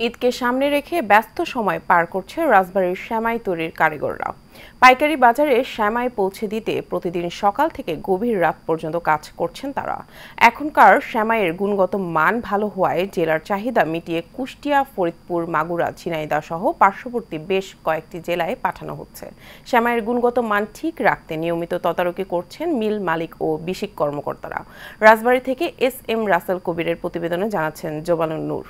ঈদকে সামনে রেখে ব্যস্ত সময় পার করছে রাজবাড়ীর সেমাই তৈরির কারিগররা। পাইকারি বাজারে সেমাই পৌঁছে দিতে প্রতিদিন সকাল থেকে গভীর রাত পর্যন্ত কাজ করছেন তারা। এখনকার সেমাইয়ের গুণগত মান ভালো হওয়ায় জেলার চাহিদা মিটিয়ে কুষ্টিয়া, ফরিদপুর, মাগুরা, ঝিনাইদহ সহ পার্শ্ববর্তী বেশ কয়েকটি জেলায় পাঠানো হচ্ছে। সেমাইয়ের গুণগত মান ঠিক রাখতে নিয়মিত তদারকি করছেন মিল মালিক ও বিসিক কর্মকর্তারা। রাজবাড়ী থেকে এস রাসেল কবিরের প্রতিবেদনে জানাচ্ছেন জোবানুর নূর।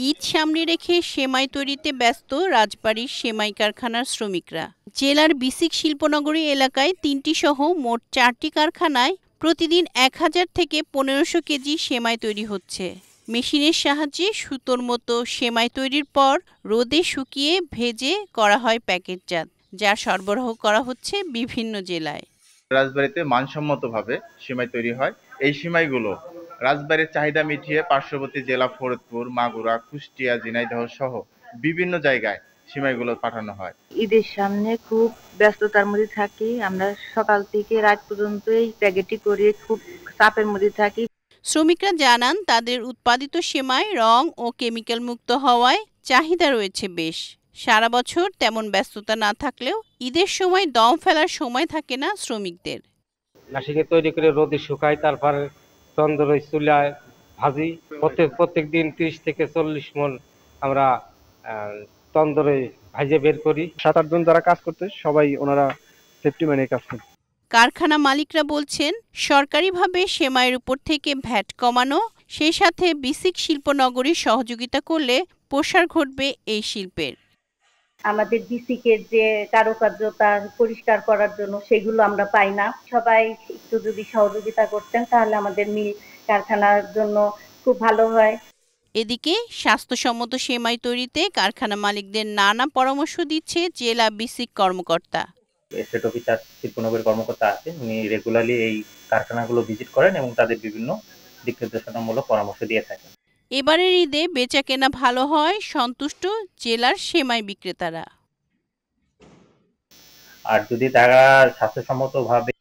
ঈদ সামনে রেখে সেমাই তৈরিতে ব্যস্ত রাজবাড়ীর সেমাই কারখানার শ্রমিকরা। জেলার বিসিক শিল্পনগরী এলাকায় ৩টি সহ মোট ৪টি কারখানায় প্রতিদিন ১,০০০ থেকে ১৫০০ কেজি সেমাই তৈরি হচ্ছে। মেশিনের সাহায্যে সুতোর মতো সেমাই তৈরির পর রোদে শুকিয়ে ভেজে করা হয় প্যাকেটজাত, যা সরবরাহ করা হচ্ছে বিভিন্ন জেলায়। রাজবাড়ীতে মানসম্মতভাবে সিমাই তৈরি হয়। এই সিমাইগুলো রাজবাড়ীর চাহিদা মিটিয়ে পার্শ্ববর্তী জেলা ফরিদপুর, মাগুরা, কুষ্টিয়া, ঝিনাইদহ সহ বিভিন্ন জায়গায় সিমাইগুলো পাঠানো হয়। ঈদের সামনে খুব ব্যস্ততার মধ্যে থাকি। আমরা সকাল থেকে রাত পর্যন্ত এই প্যাকেটটি করে খুব চাপের মধ্যে থাকি। শ্রমিকরা জানান, তাদের উৎপাদিত সেমাই রং ও কেমিক্যাল মুক্ত হওয়ায় চাহিদা রয়েছে বেশ। সারা বছর তেমন ব্যস্ততা না থাকলেও ঈদের সময় দম ফেলার সময় থাকে না শ্রমিকদের। নাসিকে তৈরি করে রোদে শুকাই, তারপর তন্দুরে চুলায় ভাজি। প্রত্যেক দিন ৩০ থেকে ৪০ মণ আমরা তন্দুরে ভাজে বের করি। ৭-৮ জন যারা কাজ করতে সবাই ওনারা সেফটি মেনে কাজ করে। কারখানা মালিকরা বলছেন, সরকারিভাবে সেমাইয়ের উপর থেকে ভ্যাট কমানো, সেই সাথে বিসিক শিল্পনগরীর সহযোগিতা করলে প্রসার ঘটবে এই শিল্পের। আমাদের বিসিকের যে কারুকার্যতা পরিষ্কার করার জন্য সেগুলো আমরা পাই না। সবাই একটু যদি সহযোগিতা করতেন তাহলে আমাদের মিল কারখানার জন্য খুব ভালো হয়। এদিকে স্বাস্থ্যসম্মত সেমাই তৈরিতে কারখানা মালিকদের নানা পরামর্শ দিচ্ছে জেলা বিসিক কর্মকর্তা। এসেট অফিসার শিল্পনগরীর কর্মকর্তা আছে, উনি রেগুলারলি এই কারখানাগুলো ভিজিট করেন এবং তাদের বিভিন্ন দিক নির্দেশনামূলক পরামর্শ দিয়ে থাকেন। এবারের ঈদে বেচাকেনা ভালো হয় সন্তুষ্ট জেলার সেমাই বিক্রেতারা। আর যদি তারা স্বাস্থ্যসম্মতভাবে